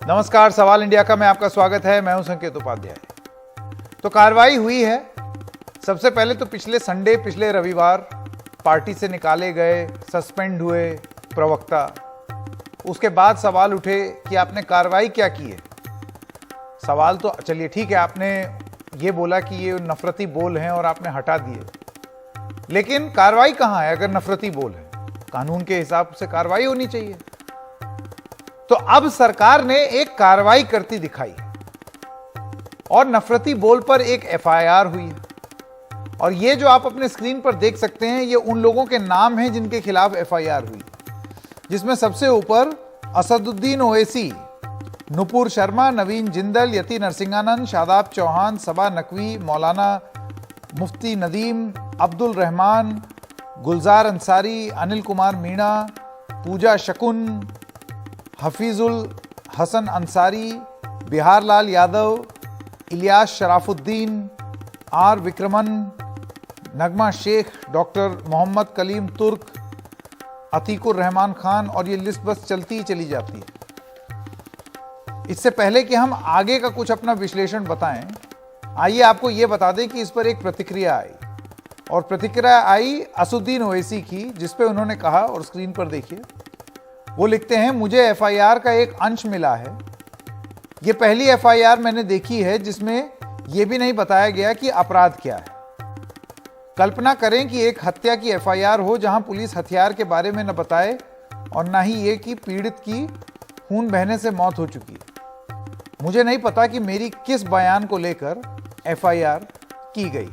नमस्कार, सवाल इंडिया का में आपका स्वागत है। मैं हूं संकेत उपाध्याय। तो कार्रवाई हुई है। सबसे पहले तो पिछले रविवार पार्टी से निकाले गए, सस्पेंड हुए प्रवक्ता। उसके बाद सवाल उठे कि आपने कार्रवाई क्या की है। सवाल तो चलिए ठीक है, आपने ये बोला कि ये नफरती बोल हैं और आपने हटा दिए, लेकिन कार्रवाई कहां है? अगर नफरती बोल है, कानून के हिसाब से कार्रवाई होनी चाहिए। तो अब सरकार ने एक कार्रवाई करती दिखाई और नफरती बोल पर एक एफआईआर हुई है। और ये जो आप अपने स्क्रीन पर देख सकते हैं, ये उन लोगों के नाम हैं जिनके खिलाफ एफआईआर हुई, जिसमें सबसे ऊपर असदुद्दीन ओवैसी, नुपुर शर्मा, नवीन जिंदल, यति नरसिंहानंद, शादाब चौहान, सबा नकवी, मौलाना मुफ्ती नदीम, अब्दुल रहमान, गुलजार अंसारी, अनिल कुमार मीणा, पूजा शकुन, हफीजुल हसन अंसारी, बिहार लाल यादव, इलियास शराफुद्दीन, आर विक्रमन, नगमा शेख, डॉक्टर मोहम्मद कलीम तुर्क, अतीकुर रहमान खान, और ये लिस्ट बस चलती ही चली जाती है। इससे पहले कि हम आगे का कुछ अपना विश्लेषण बताएं, आइए आपको यह बता दें कि इस पर एक प्रतिक्रिया आई, और प्रतिक्रिया आई असदुद्दीन ओवैसी की, जिसपे उन्होंने कहा, और स्क्रीन पर देखिए, वो लिखते हैं, मुझे एफआईआर का एक अंश मिला है। ये पहली एफआईआर मैंने देखी है जिसमें यह भी नहीं बताया गया कि अपराध क्या है। कल्पना करें कि एक हत्या की एफआईआर हो जहां पुलिस हथियार के बारे में न बताए और ना ही ये कि पीड़ित की खून बहने से मौत हो चुकी है। मुझे नहीं पता कि मेरी किस बयान को लेकर एफआईआर की गई।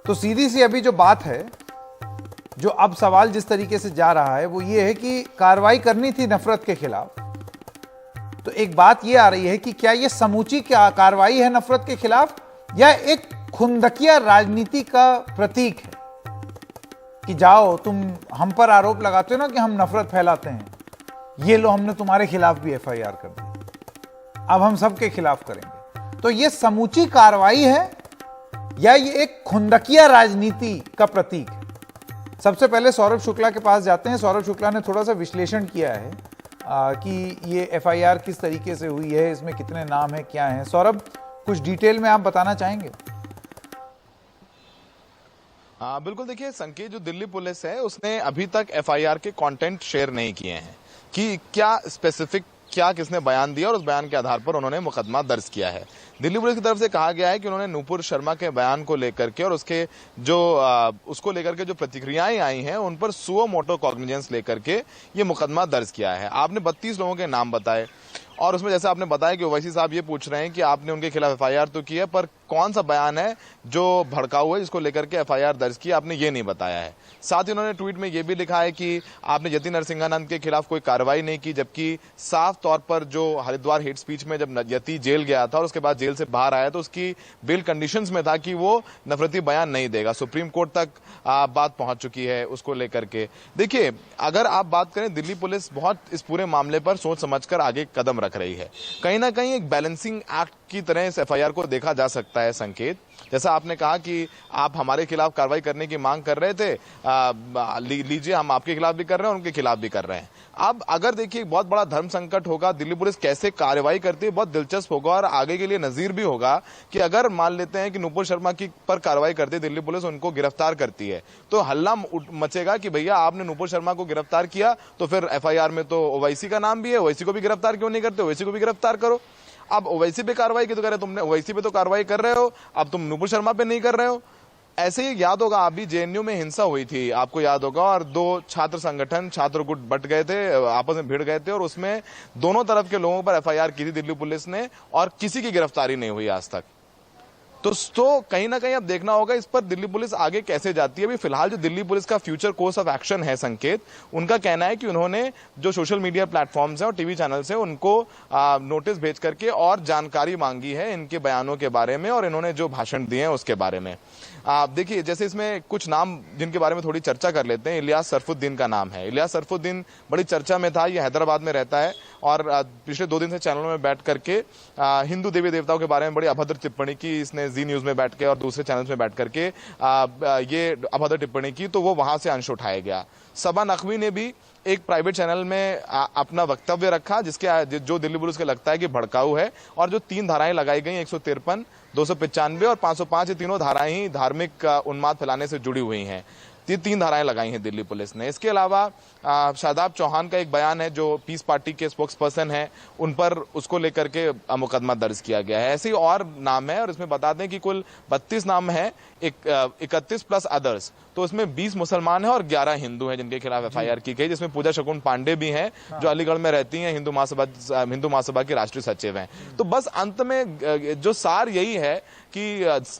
तो सीधी सी अभी जो बात है, जो अब सवाल जिस तरीके से जा रहा है, वो ये है कि कार्रवाई करनी थी नफरत के खिलाफ। तो एक बात ये आ रही है कि क्या ये समूची क्या कार्रवाई है नफरत के खिलाफ, या एक खुंदकिया राजनीति का प्रतीक है कि जाओ तुम हम पर आरोप लगाते हो ना कि हम नफरत फैलाते हैं, ये लो हमने तुम्हारे खिलाफ भी एफआईआर कर दी, अब हम सबके खिलाफ करेंगे। तो ये समूची कार्रवाई है या ये एक खुंदकिया राजनीति का प्रतीक है? सबसे पहले सौरभ शुक्ला के पास जाते हैं। सौरभ शुक्ला ने थोड़ा सा विश्लेषण किया है कि ये एफआईआर किस तरीके से हुई है, इसमें कितने नाम हैं, क्या हैं। सौरभ, कुछ डिटेल में आप बताना चाहेंगे? बिल्कुल। देखिए संकेत, जो दिल्ली पुलिस है उसने अभी तक एफआईआर के कंटेंट शेयर नहीं किए हैं कि क्या स्पेसिफिक क्या किसने बयान दिया और उस बयान के आधार पर उन्होंने मुकदमा दर्ज किया है। दिल्ली पुलिस की तरफ से कहा गया है कि उन्होंने नुपुर शर्मा के बयान को लेकर के और उसके जो उसको लेकर के जो प्रतिक्रियाएं आई हैं उन पर सुओ मोटो कॉग्निजेंस लेकर के ये मुकदमा दर्ज किया है। आपने 32 लोगों के नाम बताए और उसमें जैसे आपने बताया कि ओवैसी साहब ये पूछ रहे हैं कि आपने उनके खिलाफ एफआईआर तो की है, पर कौन सा बयान है जो भड़काऊ है जिसको लेकर के एफआईआर दर्ज की, आपने ये नहीं बताया है। साथ ही उन्होंने ट्वीट में ये भी लिखा है कि आपने यति नरसिंहानंद के खिलाफ कोई कार्रवाई नहीं की, जबकि साफ तौर पर जो हरिद्वार हेट स्पीच में जब यति जेल गया था और उसके बाद जेल से बाहर आया तो उसकी बेल कंडीशंस में था कि वो नफरती बयान नहीं देगा। सुप्रीम कोर्ट तक बात पहुंच चुकी है उसको लेकर के। देखिए, अगर आप बात करें, दिल्ली पुलिस बहुत इस पूरे मामले पर सोच समझकर आगे कदम रख रही है। कहीं ना कहीं एक बैलेंसिंग एक्ट की तरह इस एफआईआर को देखा जा सकता है। संकेत, जैसा आपने कहा कि आप हमारे खिलाफ कार्रवाई करने की मांग कर रहे थे, लीजिए हम आपके खिलाफ भी कर रहे हैं, उनके खिलाफ भी कर रहे हैं। अब अगर देखिए बहुत बड़ा धर्म संकट होगा, दिल्ली पुलिस कैसे कार्रवाई करती है बहुत दिलचस्प होगा और आगे के लिए नजीर भी होगा कि अगर मान लेते हैं कि नुपुर शर्मा की पर कार्रवाई करती है दिल्ली पुलिस, उनको गिरफ्तार करती है, तो हल्ला मचेगा कि भैया आपने नुपुर शर्मा को गिरफ्तार किया तो फिर एफआईआर में तो ओवैसी का नाम भी है, ओवैसी को भी गिरफ्तार क्यों नहीं करते, ओवैसी को भी गिरफ्तार करो। अब ओवैसी पे कार्रवाई की तो कह रहे तुमने, ओवैसी पे तो कार्रवाई कर रहे हो, अब तुम नुपुर शर्मा पे नहीं कर रहे हो। ऐसे ही याद होगा, अभी जेएनयू में हिंसा हुई थी, आपको याद होगा, और 2 छात्र संगठन, छात्र गुट बट गए थे, आपस में भिड़ गए थे और उसमें दोनों तरफ के लोगों पर एफआईआर की थी दिल्ली पुलिस ने और किसी की गिरफ्तारी नहीं हुई आज तक। तो कहीं ना कहीं अब देखना होगा इस पर दिल्ली पुलिस आगे कैसे जाती है। अभी फिलहाल जो दिल्ली पुलिस का फ्यूचर कोर्स ऑफ एक्शन है, संकेत, उनका कहना है कि उन्होंने जो सोशल मीडिया प्लेटफॉर्म्स हैं और टीवी चैनल्स हैं उनको नोटिस भेज करके और जानकारी मांगी है इनके बयानों के बारे में और इन्होंने जो भाषण दिए हैं उसके बारे में। देखिए, जैसे इसमें कुछ नाम जिनके बारे में थोड़ी चर्चा कर लेते हैं। इलियास सरफुद्दीन का नाम है। इलियास सरफुद्दीन बड़ी चर्चा में था, ये हैदराबाद में रहता है और पिछले 2 दिन से चैनलों में बैठ करके हिंदू देवी देवताओं के बारे में बड़ी अभद्र टिप्पणी की इसने, जी न्यूज में बैठ के और दूसरे चैनल्स में बैठ करके ये अभद्र टिप्पणी की, तो वो वहां से अंश उठाया गया। सबा नकवी ने भी एक प्राइवेट चैनल में अपना वक्तव्य रखा जिसके जो दिल्ली पुलिस को लगता है कि भड़काऊ है, और जो 3 धाराएं लगाई गई 153, 295 और 505, ये तीनों धाराएं ही धार्मिक उन्माद फैलाने से जुड़ी हुई हैं। ये 3 धाराएं लगाई हैं दिल्ली पुलिस ने। इसके अलावा शादाब चौहान का एक बयान है जो पीस पार्टी के स्पोक्स पर्सन है, उन पर उसको लेकर के मुकदमा दर्ज किया गया है। ऐसे ही और नाम है, और इसमें बता दें कि कुल 32 नाम है, 31 प्लस अदर्स, तो इसमें 20 मुसलमान है और 11 हिंदू हैं जिनके खिलाफ एफआईआर की गई, जिसमें पूजा शकुन पांडे भी हैं जो अलीगढ़ में रहती हैं, हिंदू महासभा की राष्ट्रीय सचिव हैं। तो बस अंत में जो सार यही है कि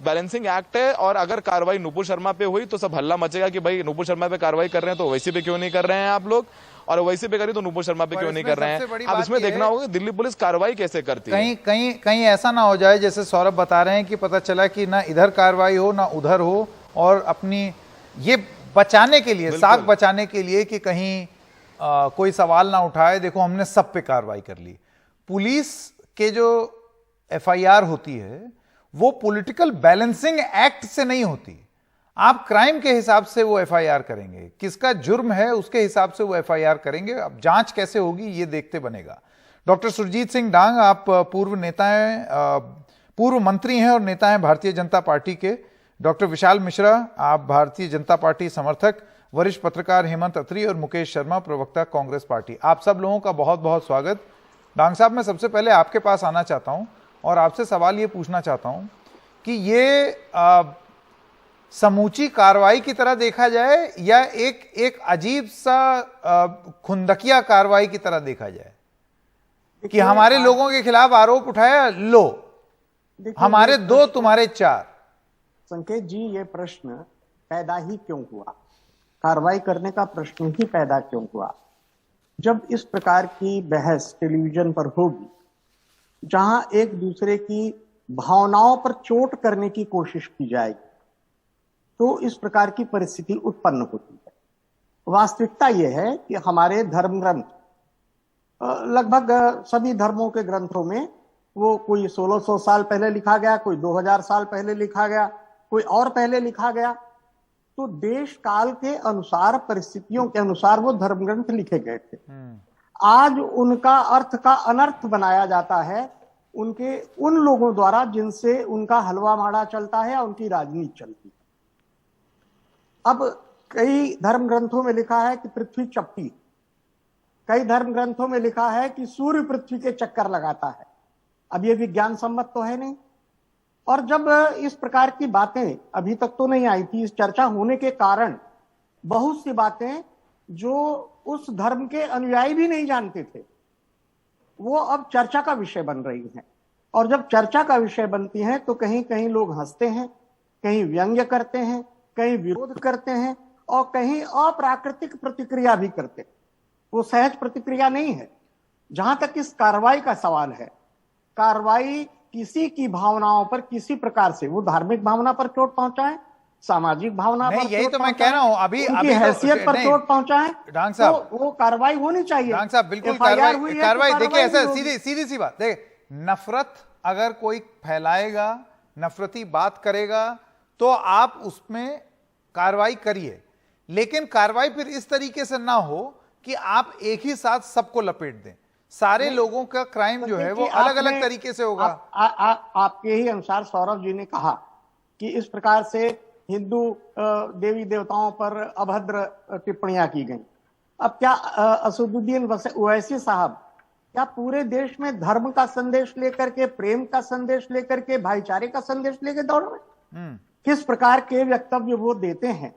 बैलेंसिंग एक्ट है, और अगर कार्रवाई नुपुर शर्मा पे हुई तो सब हल्ला मचेगा कि भाई नुपुर शर्मा पे कार्रवाई कर रहे हैं तो ओवैसी पे क्यों नहीं कर रहे हैं आप लोग, और ओवैसी पे करी तो नुपुर शर्मा पे क्यों नहीं कर रहे हैं। अब इसमें देखना होगा दिल्ली पुलिस कार्रवाई कैसे करती है। कहीं ऐसा ना हो जाए जैसे सौरभ बता रहे हैं कि पता चला कि ना इधर कार्रवाई हो ना उधर हो, और अपनी ये बचाने के लिए, साख बचाने के लिए कि कहीं कोई सवाल ना उठाए। देखो हमने सब पे कार्रवाई कर ली। पुलिस के जो एफआईआर होती है वो पॉलिटिकल बैलेंसिंग एक्ट से नहीं होती। आप क्राइम के हिसाब से वो एफआईआर करेंगे, किसका जुर्म है उसके हिसाब से वो एफआईआर करेंगे। अब जांच कैसे होगी ये देखते बनेगा। डॉक्टर सुरजीत सिंह डांग, आप पूर्व नेता हैं, पूर्व मंत्री हैं और नेता हैं भारतीय जनता पार्टी के। डॉक्टर विशाल मिश्रा, आप भारतीय जनता पार्टी समर्थक। वरिष्ठ पत्रकार हेमंत अत्री और मुकेश शर्मा, प्रवक्ता कांग्रेस पार्टी। आप सब लोगों का बहुत बहुत स्वागत। डांग साहब, मैं सबसे पहले आपके पास आना चाहता हूं और आपसे सवाल ये पूछना चाहता हूं कि ये समूची कार्रवाई की तरह देखा जाए या एक अजीब सा खुंदकिया कार्रवाई की तरह देखा जाए कि हमारे लोगों के खिलाफ आरोप उठाया, लो हमारे 2 तुम्हारे 4। संकेत जी, ये प्रश्न पैदा ही क्यों हुआ? कार्रवाई करने का प्रश्न ही पैदा क्यों हुआ? जब इस प्रकार की बहस टेलीविजन पर होगी जहां एक दूसरे की भावनाओं पर चोट करने की कोशिश की जाएगी, तो इस प्रकार की परिस्थिति उत्पन्न होती है। वास्तविकता यह है कि हमारे धर्म ग्रंथ, लगभग सभी धर्मों के ग्रंथों में, वो कोई 1600 साल पहले लिखा गया, कोई 2000 साल पहले लिखा गया, कोई और पहले लिखा गया, तो देश काल के अनुसार, परिस्थितियों के अनुसार वो धर्म ग्रंथ लिखे गए थे। आज उनका अर्थ का अनर्थ बनाया जाता है उन लोगों द्वारा जिनसे उनका हलवा माड़ा चलता है या उनकी राजनीति चलती है। अब कई धर्म ग्रंथों में लिखा है कि पृथ्वी चपटी, कई धर्म ग्रंथों में लिखा है कि सूर्य पृथ्वी के चक्कर लगाता है। अब ये विज्ञान सम्मत तो है नहीं। और जब इस प्रकार की बातें अभी तक तो नहीं आई थी, इस चर्चा होने के कारण बहुत सी बातें जो उस धर्म के अनुयायी भी नहीं जानते थे, वो अब चर्चा का विषय बन रही हैं। और जब चर्चा का विषय बनती हैं तो कहीं कहीं लोग हंसते हैं, कहीं व्यंग्य करते हैं, कहीं विरोध करते हैं और कहीं अप्राकृतिक प्रतिक्रिया भी करते हैं। वो सहज प्रतिक्रिया नहीं है। जहां तक इस कार्रवाई का सवाल है, कार्रवाई किसी की भावनाओं पर किसी प्रकार से, वो धार्मिक भावना पर चोट पहुंचाए, सामाजिक भावना पर, यही तो मैं कह रहा हूं, अभी हैसियत पर चोट पहुंचाए, डांग साहब, तो वो कार्रवाई होनी चाहिए। डांग साहब, बिल्कुल कार्रवाई। देखिए ऐसा सीधी सी बात, देखिए नफरत अगर कोई फैलाएगा, नफरती बात करेगा, तो आप उसमें कार्रवाई करिए, लेकिन कार्रवाई फिर इस तरीके से ना हो कि आप एक ही साथ सबको लपेट दें। सारे लोगों का क्राइम जो है वो अलग अलग तरीके से होगा। आपके ही अनुसार सौरभ जी ने कहा कि इस प्रकार से हिंदू देवी देवताओं पर अभद्र टिप्पणियां की गई। अब क्या असदुद्दीन ओवैसी साहब क्या पूरे देश में धर्म का संदेश लेकर के, प्रेम का संदेश लेकर के, भाईचारे का संदेश लेकर दौड़ रहे? किस प्रकार के वक्तव्य वो देते हैं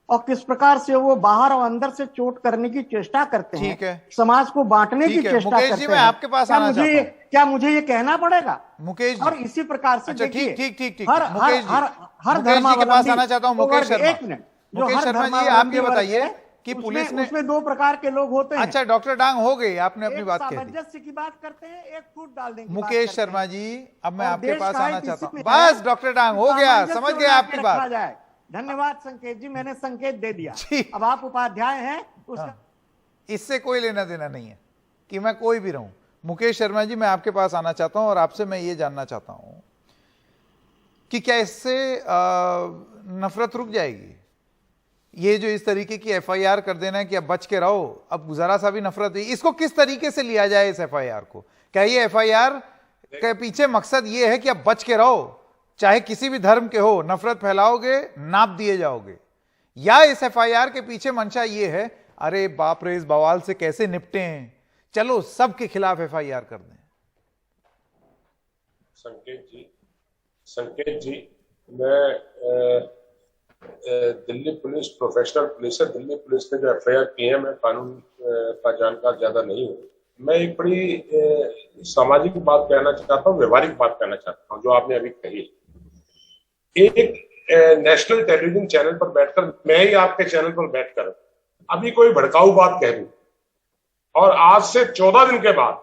और किस प्रकार से वो बाहर और अंदर से चोट करने की चेष्टा करते हैं, समाज को बांटने की चेष्टा करते हैं। मैं आपके पास आना चाहता हूं। क्या मुझे ये कहना पड़ेगा मुकेश जी? और इसी प्रकार से ठीक हर धर्म के पास आना चाहता हूं। मुकेश शर्मा, एक मिनट, मुकेश शर्मा जी, आप ये बताइए कि पुलिस ने, उसमें 2 प्रकार के लोग होते हैं। अच्छा डॉक्टर डांग, हो गई आपने अपनी बात कह दी। सामंजस्य की बात करते हैं, एक फूट डाल देंगे। मुकेश शर्मा जी, अब मैं आपके पास आना चाहता हूं। बस डॉक्टर डांग, हो गया, समझ गए आपकी बात। धन्यवाद संकेत जी, मैंने संकेत दे दिया। अब आप उपाध्याय हैं, उसका इससे कोई लेना देना नहीं है। कि मैं कोई भी रहूं। मुकेश शर्मा जी, मैं आपके पास आना चाहता हूं और आपसे मैं ये जानना चाहता हूं कि क्या इससे नफरत रुक जाएगी? ये जो इस तरीके की एफआईआर कर देना है कि अब बच के रहो, अब जरा सा भी नफरत हुई, इसको किस तरीके से लिया जाए इस एफआईआर को? क्या ये एफआईआर के पीछे मकसद ये है कि अब बच के रहो, चाहे किसी भी धर्म के हो, नफरत फैलाओगे नाप दिए जाओगे, या इस एफआईआर के पीछे मंशा ये है अरे बाप रे इस बवाल से कैसे निपटे हैं, चलो सबके खिलाफ एफआईआर कर दें? संकेत जी, मैं दिल्ली पुलिस प्रोफेशनल पुलिस है। दिल्ली पुलिस ने जो एफआईआर की है, मैं कानून का जानकार ज्यादा नहीं हूँ। मैं एक बड़ी सामाजिक बात कहना चाहता हूँ, व्यवहारिक बात कहना चाहता हूँ जो आपने अभी कही। एक नेशनल टेलीविजन चैनल पर बैठकर, मैं ही आपके चैनल पर बैठकर अभी कोई भड़काऊ बात कह दूं और आज से 14 दिन के बाद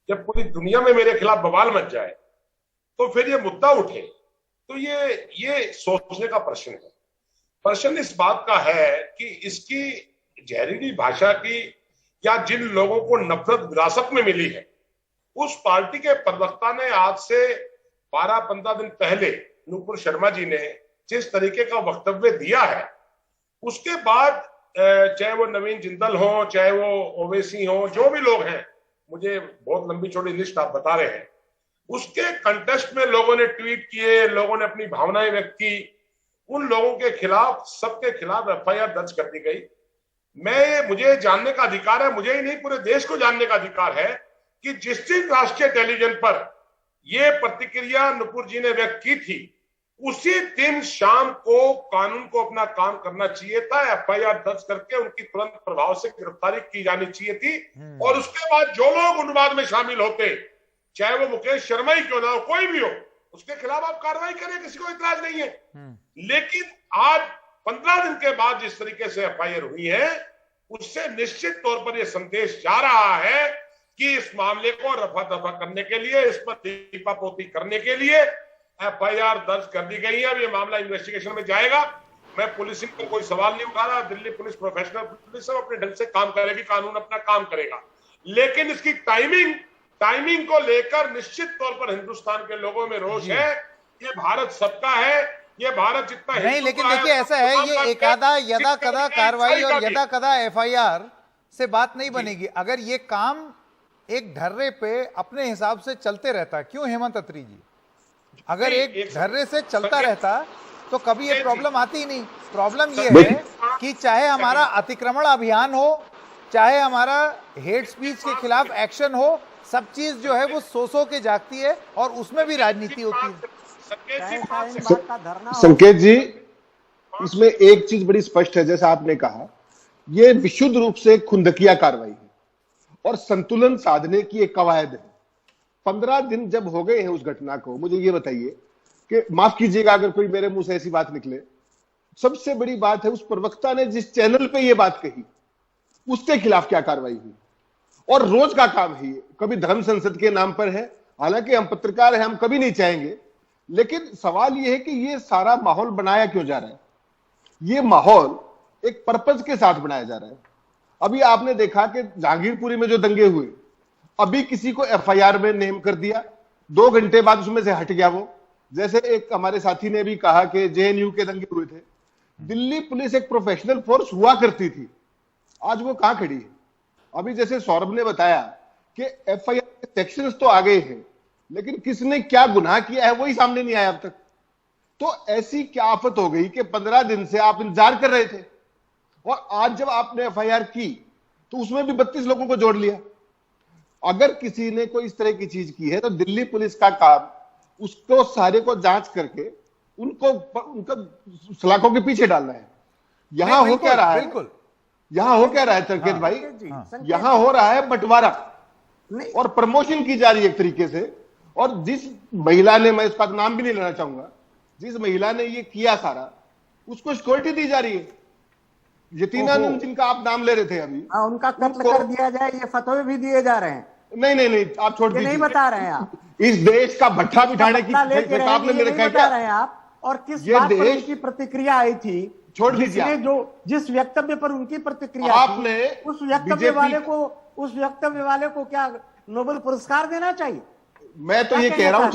जब पूरी दुनिया में मेरे खिलाफ बवाल मच जाए तो फिर ये मुद्दा उठे, तो ये सोचने का प्रश्न है। प्रश्न इस बात का है कि इसकी जहरीली भाषा की, या जिन लोगों को नफरत विरासत में मिली है, उस पार्टी के प्रवक्ता ने आज से 12-15 दिन पहले नुपुर शर्मा जी ने जिस तरीके का वक्तव्य दिया है, उसके बाद चाहे वो नवीन जिंदल हो, चाहे वो ओवैसी हो, जो भी लोग हैं, मुझे बहुत लंबी चौड़ी लिस्ट आप बता रहे हैं, उसके कंटेस्ट में लोगों ने ट्वीट किए, लोगों ने अपनी भावनाएं व्यक्त की, उन लोगों के खिलाफ, सबके खिलाफ एफआईआर दर्ज कर दी गई। मुझे जानने का अधिकार है, मुझे ही नहीं पूरे देश को जानने का अधिकार है कि जिस दिन राष्ट्रीय टेलीविजन पर यह प्रतिक्रिया नुपुर जी ने व्यक्त की थी, उसी दिन शाम को कानून को अपना काम करना चाहिए था, एफआईआर दर्ज करके उनकी तुरंत प्रभाव से गिरफ्तारी की जानी चाहिए थी। और उसके बाद जो लोग उन्माद में शामिल होते, चाहे वो मुकेश शर्मा ही क्यों ना हो, कोई भी हो, उसके खिलाफ आप कार्रवाई करें, किसी को इतराज नहीं है। लेकिन आज 15 दिन के बाद जिस तरीके से एफआईआर हुई है, उससे निश्चित तौर पर यह संदेश जा रहा है कि इस मामले को रफा दफा करने के लिए, इस पर दीपापोती करने के लिए एफआईआर दर्ज कर दी गई है। अब ये मामला इन्वेस्टिगेशन में जाएगा। मैं पुलिसिंग पर कोई सवाल नहीं उठा रहा, दिल्ली पुलिस प्रोफेशनल पुलिस सब अपने ढंग से काम करेगी, कानून अपना काम करेगा। लेकिन इसकी टाइमिंग को लेकर निश्चित तौर पर हिंदुस्तान के लोगों में रोष है। ये भारत सबका है, ये भारत जितना नहीं, लेकिन देखिए ऐसा है, ये एकादा यदा कदा कार्रवाई और यदा कदा एफआईआर से बात नहीं बनेगी। अगर ये काम एक ढर्रे पे अपने हिसाब से चलते रहता, क्यों हेमंत अत्री जी, अगर एक ढर्रे से चलता रहता तो कभी ये प्रॉब्लम आती ही नहीं। प्रॉब्लम ये है कि चाहे हमारा अतिक्रमण अभियान हो, चाहे हमारा हेट स्पीच के खिलाफ एक्शन हो, सब चीज जो है वो सो के जागती है और उसमें भी राजनीति होती है। संकेत जी, इसमें एक चीज बड़ी स्पष्ट है, जैसा आपने कहा, ये विशुद्ध रूप से खुंदकिया कार्रवाई है और संतुलन साधने की एक कवायद है। 15 दिन जब हो गए हैं उस घटना को, मुझे ये बताइए कि, माफ कीजिएगा अगर कोई मेरे मुंह से ऐसी बात निकले, सबसे बड़ी बात है उस प्रवक्ता ने जिस चैनल पे ये बात कही उसके खिलाफ क्या कार्रवाई हुई। और रोज का काम है ये, कभी धर्म संसद के नाम पर है, हालांकि हम पत्रकार हैं, हम कभी नहीं चाहेंगे, लेकिन सवाल ये है कि ये सारा माहौल बनाया क्यों जा रहा है। ये माहौल एक पर्पज के साथ बनाया जा रहा है। अभी आपने देखा कि जहांगीरपुरी में जो दंगे हुए, अभी किसी को एफआईआर में नेम कर दिया, 2 घंटे बाद उसमें से हट गया वो। जैसे एक हमारे साथी ने भी कहा कि जेएनयू के दंगे हुए थे। दिल्ली पुलिस एक प्रोफेशनल फोर्स हुआ करती थी, आज वो कहां खड़ी है। अभी जैसे सौरभ ने बताया कि एफआईआर के सेक्शंस तो आ गए हैं, लेकिन किसने क्या गुनाह किया है वही सामने नहीं आया अब तक। तो ऐसी क्या आफत हो गई कि 15 दिन से आप इंतजार कर रहे थे और आज जब आपने एफआईआर की तो उसमें भी 32 लोगों को जोड़ लिया। अगर किसी ने कोई इस तरह की चीज की है तो दिल्ली पुलिस का काम उसको सारे को जांच करके उनका सलाखों के पीछे डालना है। यहां हो क्या रहा है, बिल्कुल यहां हो क्या रहा है संकेत भाई, यहां हो रहा है बंटवारा और प्रमोशन की जा रही है एक तरीके से। और जिस महिला ने, मैं इसका नाम भी नहीं लेना चाहूंगा, जिस महिला ने ये किया सारा, उसको सिक्योरिटी दी जा रही है। यतीनानंद जिनका आप नाम ले रहे थे अभी, उनका कत्ल कर दिया जाए, ये फतवे भी दिए जा रहे हैं। नहीं, आप छोड़ दीजिए, नहीं बता रहे हैं आप। इस देश का भट्ठा बिठाने की आपने मेरे कहा बता रहे हैं आप। और किस बात पर उनकी प्रतिक्रिया आई थी, छोड़ दीजिए, जो जिस वक्तव्य पर उनकी प्रतिक्रिया आपने उस वक्तव्य वाले को उस वक्तव्य वाले को क्या नोबेल पुरस्कार देना चाहिए? मैं तो ये कह रहा हूं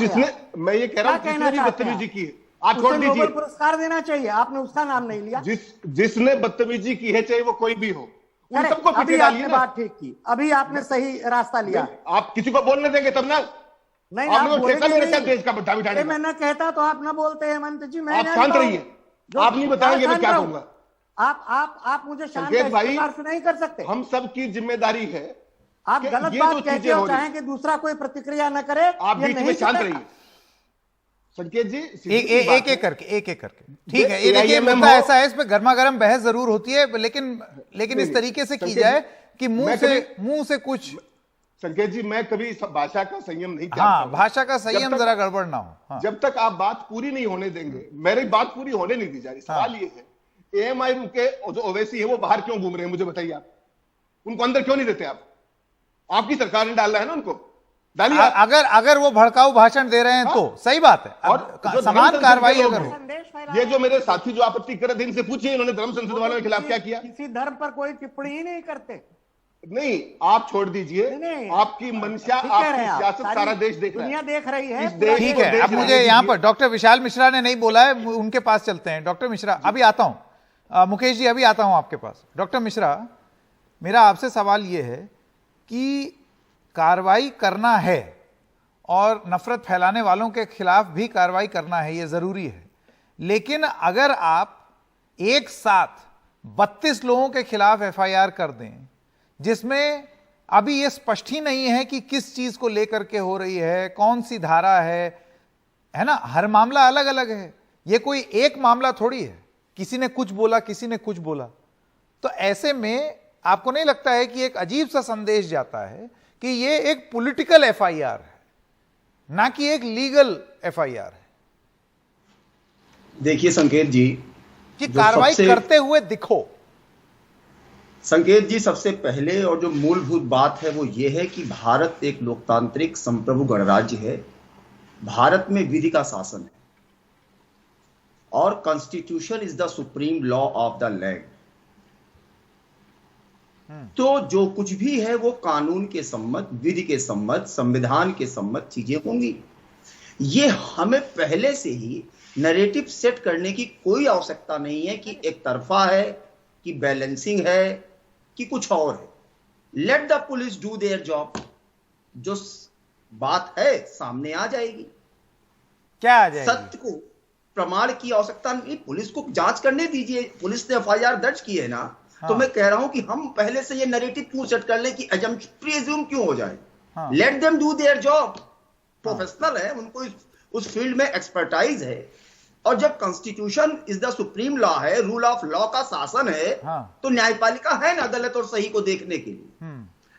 मैं ये कह रहा हूं क्या जिसने भी कहना बदतमीजी चाहते की है, आप छोड़ उसे दीजिए। नोबेल पुरस्कार देना चाहिए, आपने उसका नाम नहीं लिया। जिसने बदतमीजी की है, चाहे वो कोई भी हो, उन अरे, सबको पीछे अभी डालिए आपने ना। बात ठीक की, अभी आपने सही रास्ता लिया है। आप किसी को बोलने देंगे तब ना? नहीं, आपने आप तो ठेका ले बोलेंगे रखा है नहीं। देश का बट्टा बिठाने अरे, का। मैं न कहता तो आप न बोलते हेमंत जी, मैं आप नहीं शांत बताऊं। रहिए, जो- आप नहीं बताएंगे मैं क्या शांत कहूंगा। आप मुझे शांत संकेत इस भाई, प्रकार से नहीं कर सकते। हम सब की जिम्मेदारी है आप कि गलत ये बात जो कहते चीजें हो, हो रही, चाहें कि दूसरा कोई प्रतिक्रिया न करे, आप ये बीच में नहीं शांत चलेगा। रहिए। संकेत जी, एक एक करके ठीक है। ये ये देखिए, AIMM मुद्दा हो- ऐसा है, इस पे गर्मा गर्म बहस जरूर होती है, लेकिन इस तरीके से की संकेत जाए जी, कि मैं मुंह से कुछ। संकेत जी, मैं कभी इस भाषा का संयम नहीं त्यागता हाँ, हूं। भाषा का जब संयम तक- जरा गड़बड़ ना हो। हाँ। जब तक आप बात पूरी नहीं होने देंगे, मेरी बात पूरी होने नहीं दी जा रही। सवाल ये है, AMI के जो ओवैसी है वो बाहर क्यों घूम रहे हैं, मुझे बताइए आप। उनको अंदर क्यों नहीं देते आप? आपकी सरकार ने डालना है ना उनको, डालिए आप। अगर वो भड़काऊ भाषण दे रहे हैं तो सही बात है। और अब जो समान धर्म कार्रवाई संसद के अगर लोग हो। संदेश फैला ये जो मेरे साथी जो आपत्ति कर रहे थे, इनसे पूछिए इन्होंने धर्म संसद वालों के खिलाफ क्या किया। किसी धर्म पर कोई टिप्पणी ही नहीं करते। नहीं, आप छोड़ दीजिए, नहीं, आपकी मंशा, ठीक कह रहे आपकी हैं आप। सियासत सारी सारा देश देख रहा दुनिया है। देख रही है। इस पूरा देश ठीक को है, देख अब रहे मुझे हैं। यहाँ पर डॉक्टर विशाल मिश्रा ने नहीं बोला है, उनके पास चलते हैं। डॉक्टर मिश्रा, अभी आता हूं। मुकेश जी, अभी आता हूं आपके पास। डॉक्टर मिश्रा, मेरा आपसे सवाल यह है कि कार्रवाई करना है और नफरत फैलाने वालों के खिलाफ भी कार्रवाई करना है, यह जरूरी है। लेकिन अगर आप एक साथ 32 लोगों के खिलाफ FIR कर दें, जिसमें अभी यह स्पष्ट ही नहीं है कि किस चीज को लेकर के हो रही है, कौन सी धारा है ना, हर मामला अलग अलग है। यह कोई एक मामला थोड़ी है, किसी ने कुछ बोला, किसी ने कुछ बोला। तो ऐसे में आपको नहीं लगता है कि एक अजीब सा संदेश जाता है कि यह एक पॉलिटिकल FIR है, ना कि एक लीगल FIR है? देखिए संकेत जी, कि जो कार्रवाई सबसे- करते हुए दिखो। संकेत जी, सबसे पहले और जो मूलभूत बात है वो ये है कि भारत एक लोकतांत्रिक संप्रभु गणराज्य है। भारत में विधि का शासन है और constitution is the supreme law of the land. तो जो कुछ भी है वो कानून के सम्मत, विधि के सम्मत, संविधान के सम्मत चीजें होंगी। ये हमें पहले से ही नैरेटिव सेट करने की कोई आवश्यकता नहीं है कि एक तरफा है, कि बैलेंसिंग है, कि कुछ और है। Let the police do their job. जो बात है सामने आ जाएगी। क्या आ जाएगी? सत्य को प्रमाण की आवश्यकता नहीं, पुलिस को जांच करने दीजिए। पुलिस ने FIR दर्ज की है ना। तो मैं कह रहा हूं कि हम पहले से ये नैरेटिव क्यों सेट कर लें कि प्रीज्यूम क्यों हो जाए। Let them do their job. Professional है, उनको उस फील्ड में एक्सपर्टाइज है। और जब constitution is the supreme law है, रूल ऑफ लॉ का शासन है, तो न्यायपालिका है ना गलत और सही को देखने के लिए।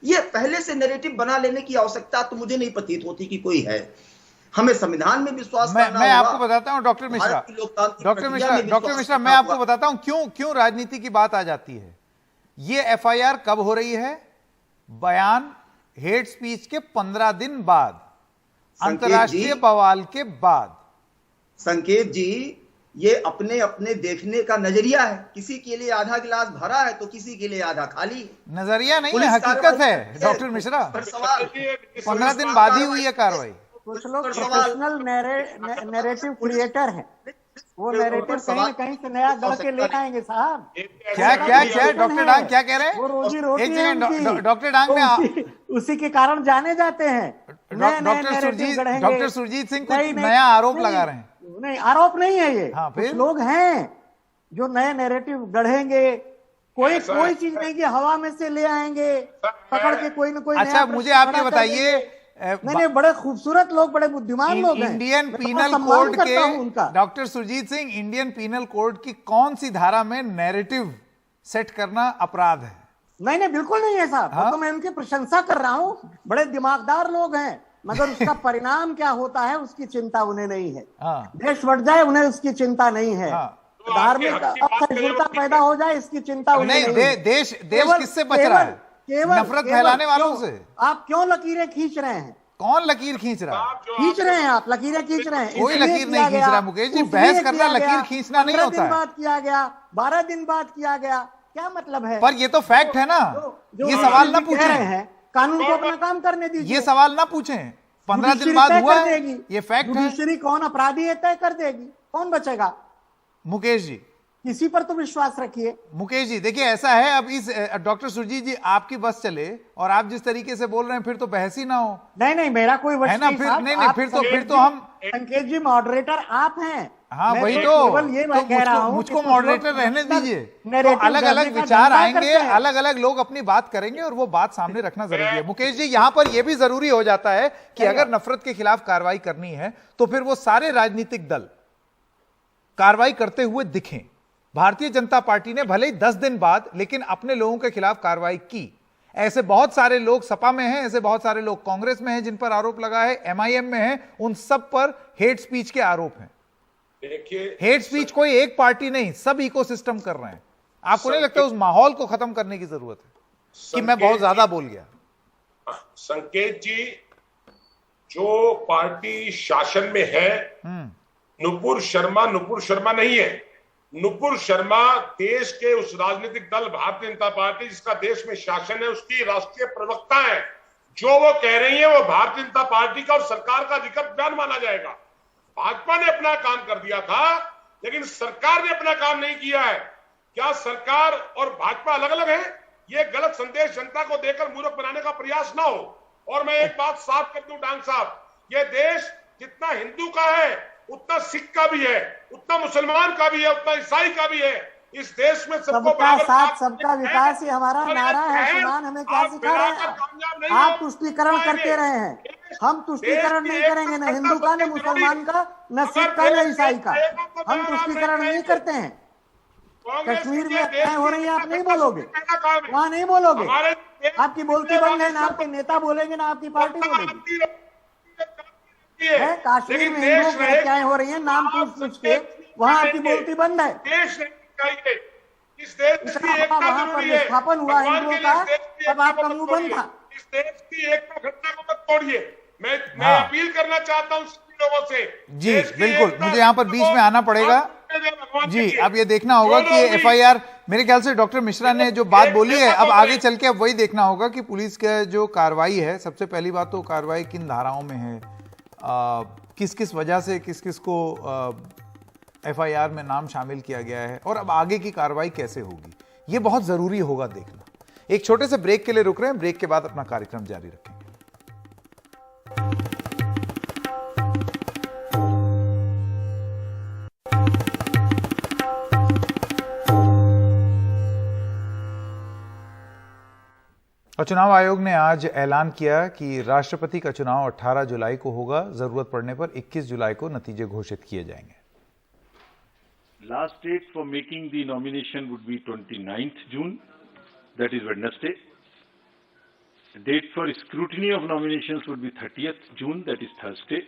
ये पहले से नैरेटिव बना लेने की आवश्यकता तो मुझे नहीं प्रतीत होती कि कोई है। हमें संविधान में विश्वास करना मैं होगा। आपको बताता हूं डॉक्टर मिश्रा, भारत की लोकतांत्रिक डॉक्टर प्रक्रिया में मिश्रा, विश्वास मैं करना आपको होगा। बताता हूं क्यों राजनीति की बात आ जाती है। ये FIR कब हो रही है? बयान हेट स्पीच के 15 दिन बाद, अंतर्राष्ट्रीय बवाल के बाद। संकेत जी, ये अपने अपने देखने का नजरिया है। किसी के लिए आधा गिलास भरा है तो किसी के लिए आधा खाली। नजरिया नहीं है, पुलिस हकीकत कार्रवाई है डॉक्टर मिश्रा। पर सवाल 15 दिन बाद ही हुई है कार्रवाई। कुछ लोग प्रोफेशनल नैरेटिव क्रिएटर हैं, वो नैरेटिव कहीं न कहीं से नया गढ़ के ले आएंगे साहब। क्या डॉक्टर डांग क्या कह रहे हैं? वो रोजी रोटी एक है सेकंड, उनकी। डॉक्टर डांग ने उसी के कारण जाने जाते हैं। डॉक्टर सुरजीत सिंह कुछ नया आरोप लगा रहे हैं। नहीं, आरोप नहीं है ये। हाँ, कुछ लोग हैं जो नए नैरेटिव गढ़ेंगे। कोई चीज नहीं कि हवा में से ले आएंगे पकड़ के कोई न कोई। अच्छा, मुझे आप ये बताइए, नहीं, बड़े खूबसूरत लोग, बड़े बुद्धिमान लोग हैं। इंडियन मैं पीनल सम्मान कोड करता हूं उनका। के doctor Surjit Singh, Indian penal code की कौन सी धारा में नैरेटिव सेट करना अपराध है? नहीं, बिल्कुल नहीं है साहब। वो तो मैं उनकी प्रशंसा कर रहा हूँ, बड़े दिमागदार लोग हैं। मगर उसका परिणाम क्या होता है उसकी चिंता उन्हें नहीं है। देश बढ़ जाए उन्हें उसकी चिंता नहीं है। धार्मिक असहिष्णुता पैदा हो जाए इसकी चिंता उन्हें नहीं है। देश किससे बच रहा है? नफरत फैलाने वालों से। आप क्यों लकीरें खींच रहे हैं? कौन लकीर खींच रहा है? खींच रहे हैं आप, लकीरें खींच रहे हैं। कोई लकीर नहीं खींच रहा मुकेश जी। बहस करना लकीर खींचना नहीं होता है। 15 दिन बाद किया गया, 12 दिन बाद किया गया। क्या मतलब है? पर ये तो फैक्ट है ना, ये सवाल ना कह रहे पूछें, हैं कानून को अपना काम करने दीजिए। ये सवाल ना पूछें। 15 दिन बाद हुआ है, ये फैक्ट है। जुडिशरी कौन अपराधी है तय कर देगी, कौन बचेगा? मुकेश जी, किसी पर तो विश्वास रखिए। मुकेश जी देखिए ऐसा है, अब इस डॉक्टर सुरजीत जी आपकी बस चले और आप जिस तरीके से बोल रहे हैं फिर तो बहस ही ना हो। नहीं मेरा कोई वश है ना, नहीं फिर साहब। नहीं आप फिर तो हम संकेत जी मॉडरेटर आप हैं। हाँ मैं वही तो तो केवल ये मैं कह रहा हूं मुझको कि मॉडरेटर रहने दीजिए, तो narrative अलग अलग करने का विचार धंधा आएंगे, करते हैं। अलग अलग लोग अपनी बात करेंगे और वो बात सामने रखना जरूरी है। मुकेश जी यहाँ पर यह भी जरूरी हो जाता है कि अगर नफरत के खिलाफ कार्रवाई करनी है तो फिर वो सारे राजनीतिक दल कार्रवाई करते हुए दिखें। भारतीय जनता पार्टी ने भले ही 10 दिन बाद लेकिन अपने लोगों के खिलाफ कार्रवाई की। ऐसे बहुत सारे लोग सपा में हैं, ऐसे बहुत सारे लोग कांग्रेस में हैं जिन पर आरोप लगा है, एमआईएम में हैं, उन सब पर हेट स्पीच के आरोप हैं। देखिए, हेट स्पीच कोई एक पार्टी नहीं, सब इकोसिस्टम कर रहे हैं। आपको नहीं लगता उस माहौल को खत्म करने की जरूरत है कि मैं बहुत ज्यादा बोल गया? संकेत जी, जो पार्टी शासन में है, नुपुर शर्मा नहीं है। नुपुर शर्मा देश के उस राजनीतिक दल भारतीय जनता पार्टी जिसका देश में शासन है उसकी राष्ट्रीय प्रवक्ता है। जो वो कह रही है वो भारतीय जनता पार्टी का और सरकार का अधिकृत बयान माना जाएगा। भाजपा ने अपना काम कर दिया था लेकिन सरकार ने अपना काम नहीं किया है। क्या सरकार और भाजपा अलग अलग है? ये गलत संदेश जनता को देकर मूर्ख बनाने का प्रयास ना हो। और मैं एक बात साफ कर दूं डांग साहब, ये देश जितना हिंदू का है उतना सिख का भी है, उतना मुसलमान का भी है, उतना ईसाई का भी है। इस देश में सबका साथ सबका विकास ही हमारा नारा है। सुनान हमें क्या सिखा रहे हैं? आप तुष्टीकरण करते रहे हैं, हम तुष्टीकरण नहीं करेंगे, न हिंदू का, न मुसलमान का, न सिख का, न ईसाई का। हम तुष्टीकरण नहीं करते हैं। कश्मीर में क्या हो रही है आप नहीं बोलोगे, वहां नहीं बोलोगे। आपकी बोलती बंद है, ना आपके नेता बोलेंगे ना आपकी पार्टी बोलेगी। कश्मीर में हिंदुओं की हत्याएं हो रही है, नाम पूछ के, वहां आपकी बोलती बंद है। इस देश की एकता वहां पर विस्थापन हुआ हिंदुओं का, तब आपका मुंह बंद था। इस देश की एकता घटना को मत तोड़िए। मैं अपील करना चाहता हूं सभी लोगों से। जी बिल्कुल, मुझे यहाँ पर बीच में आना पड़ेगा जी। अब ये देखना होगा कि एफआईआर, मेरे ख्याल से डॉक्टर मिश्रा ने जो बात बोली है, अब आगे चल के अब वही देखना होगा कि पुलिस का जो कार्रवाई है, सबसे पहली बात तो कार्रवाई किन धाराओं में है, किस किस वजह से किस किस को एफआईआर में नाम शामिल किया गया है, और अब आगे की कार्रवाई कैसे होगी, ये बहुत जरूरी होगा देखना। एक छोटे से ब्रेक के लिए रुक रहे हैं, ब्रेक के बाद अपना कार्यक्रम जारी रखेंगे। और चुनाव आयोग ने आज ऐलान किया कि राष्ट्रपति का चुनाव 18 जुलाई को होगा। जरूरत पड़ने पर 21 जुलाई को नतीजे घोषित किए जाएंगे। Last date for making the nomination would be 29th June, that is Wednesday. The date for scrutiny of nominations would be 30th June, that is Thursday.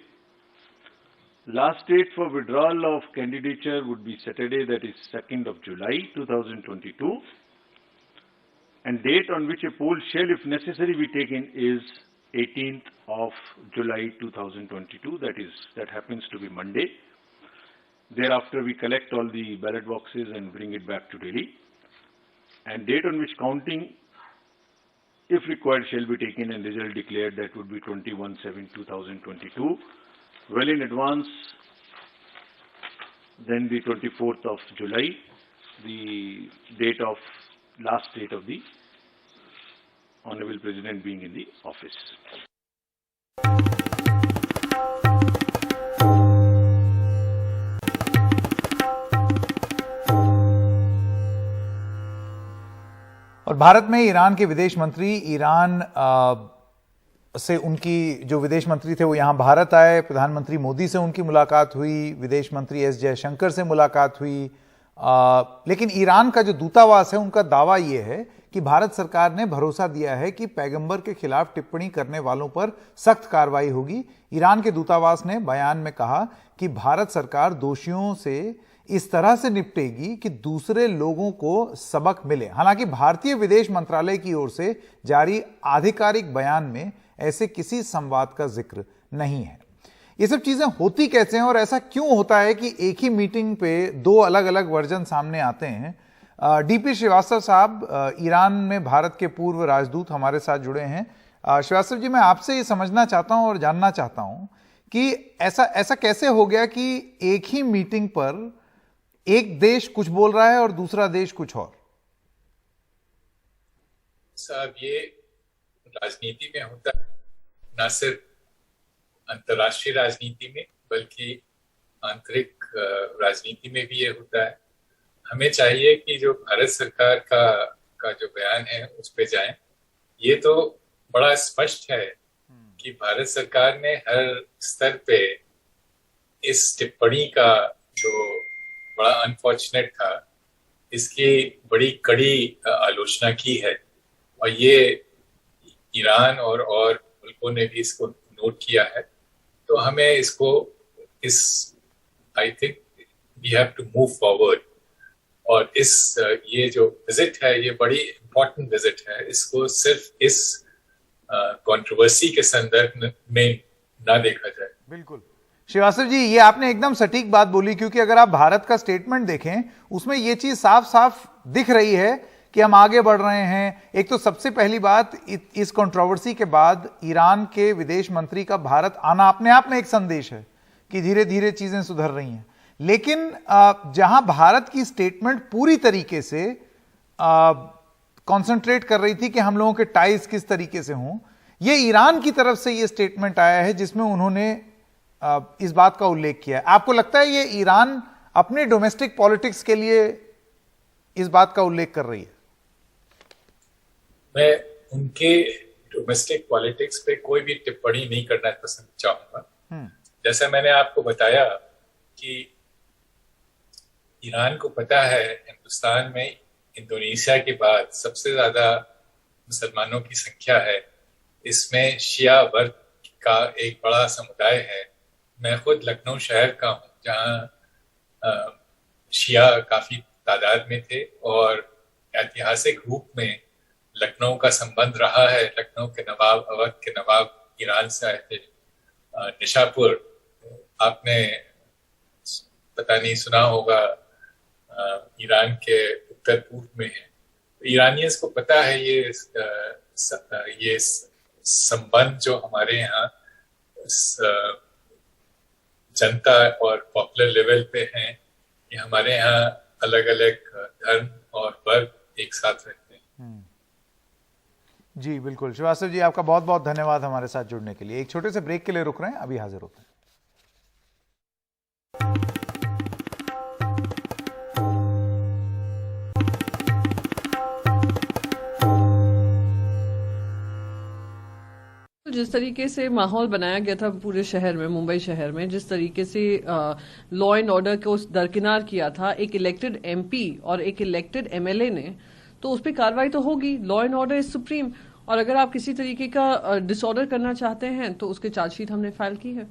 Last date for withdrawal of candidature would be Saturday, that is 2nd of July 2022. And date on which a poll shall, if necessary, be taken is 18th of July 2022. That happens to be Monday. Thereafter, we collect all the ballot boxes and bring it back to Delhi. And date on which counting, if required, shall be taken and result declared, that would be 21/7/2022. Well in advance, then the 24th of July, the last date of the Honorable President being in the office. और भारत में Iran के विदेश मंत्री, Iran से उनकी जो विदेश मंत्री थे वो यहां भारत आए, प्रधानमंत्री मोदी से उनकी मुलाकात हुई, विदेश मंत्री एस जयशंकर से मुलाकात हुई। लेकिन ईरान का जो दूतावास है उनका दावा यह है कि भारत सरकार ने भरोसा दिया है कि पैगंबर के खिलाफ टिप्पणी करने वालों पर सख्त कार्रवाई होगी। ईरान के दूतावास ने बयान में कहा कि भारत सरकार दोषियों से इस तरह से निपटेगी कि दूसरे लोगों को सबक मिले। हालांकि भारतीय विदेश मंत्रालय की ओर से जारी आधिकारिक बयान में ऐसे किसी संवाद का जिक्र नहीं है। ये सब चीजें होती कैसे हैं और ऐसा क्यों होता है कि एक ही मीटिंग पे दो अलग अलग वर्जन सामने आते हैं? डीपी श्रीवास्तव साहब ईरान में भारत के पूर्व राजदूत हमारे साथ जुड़े हैं। श्रीवास्तव जी, मैं आपसे ये समझना चाहता हूं और जानना चाहता हूं कि ऐसा कैसे हो गया कि एक ही मीटिंग पर एक देश कुछ बोल रहा है और दूसरा देश कुछ और। साहब, ये राजनीति में होता है, न सिर्फ अंतर्राष्ट्रीय राजनीति में बल्कि आंतरिक राजनीति में भी ये होता है। हमें चाहिए कि जो भारत सरकार का जो बयान है उस पे जाएं। ये तो बड़ा स्पष्ट है कि भारत सरकार ने हर स्तर पे इस टिप्पणी का जो बड़ा अनफॉर्चुनेट था, इसकी बड़ी कड़ी आलोचना की है और ये ईरान और मुल्कों ने भी इसको नोट किया है। तो हमें इसको I think we have to move forward. और ये जो विजिट है ये बड़ी इंपॉर्टेंट विजिट है। इसको सिर्फ इस कंट्रोवर्सी के संदर्भ में ना देखा जाए। बिल्कुल श्रीवास्तव जी, ये आपने एकदम सटीक बात बोली, क्योंकि अगर आप भारत का स्टेटमेंट देखें उसमें ये चीज साफ साफ दिख रही है कि हम आगे बढ़ रहे हैं। एक तो सबसे पहली बात, इस कंट्रोवर्सी के बाद ईरान के विदेश मंत्री का भारत आना अपने आप में एक संदेश है कि धीरे धीरे चीजें सुधर रही हैं। लेकिन जहां भारत की स्टेटमेंट पूरी तरीके से कंसंट्रेट कर रही थी कि हम लोगों के टाइज किस तरीके से हों, ये ईरान की तरफ से ये स्टेटमेंट आया है जिसमें उन्होंने इस बात का उल्लेख किया है। आपको लगता है ये ईरान अपने डोमेस्टिक पॉलिटिक्स के लिए इस बात का उल्लेख कर रही है? मैं उनके डोमेस्टिक पॉलिटिक्स पे कोई भी टिप्पणी नहीं करना पसंद चाहूंगा। जैसा मैंने आपको बताया कि ईरान को पता है हिंदुस्तान में इंडोनेशिया के बाद सबसे ज्यादा मुसलमानों की संख्या है। इसमें शिया वर्ग का एक बड़ा समुदाय है। मैं खुद लखनऊ शहर का हूँ जहाँ शिया काफी तादाद में थे और ऐतिहासिक रूप में लखनऊ का संबंध रहा है। लखनऊ के नवाब, अवध के नवाब ईरान से आए थे। निशापुर आपने पता नहीं सुना होगा, ईरान के उत्तर पूर्व में है। ईरानियंस को पता है ये संबंध जो हमारे यहाँ जनता और पॉपुलर लेवल पे हैं, ये हमारे यहाँ अलग अलग धर्म और वर्ग एक साथ रहते हैं। जी बिल्कुल श्रीवास्तव जी, आपका बहुत बहुत धन्यवाद हमारे साथ जुड़ने के लिए। एक छोटे से ब्रेक के लिए रुक रहे हैं, अभी हाजिर होते हैं। जिस तरीके से माहौल बनाया गया था पूरे शहर में, मुंबई शहर में, जिस तरीके से लॉ एंड ऑर्डर को दरकिनार किया था एक इलेक्टेड एमपी और एक इलेक्टेड एमएलए ने, तो उस पर कार्रवाई तो होगी। Law and order is supreme, और अगर आप किसी तरीके का डिसऑर्डर करना चाहते हैं तो उसकी चार्जशीट हमने फाइल की है।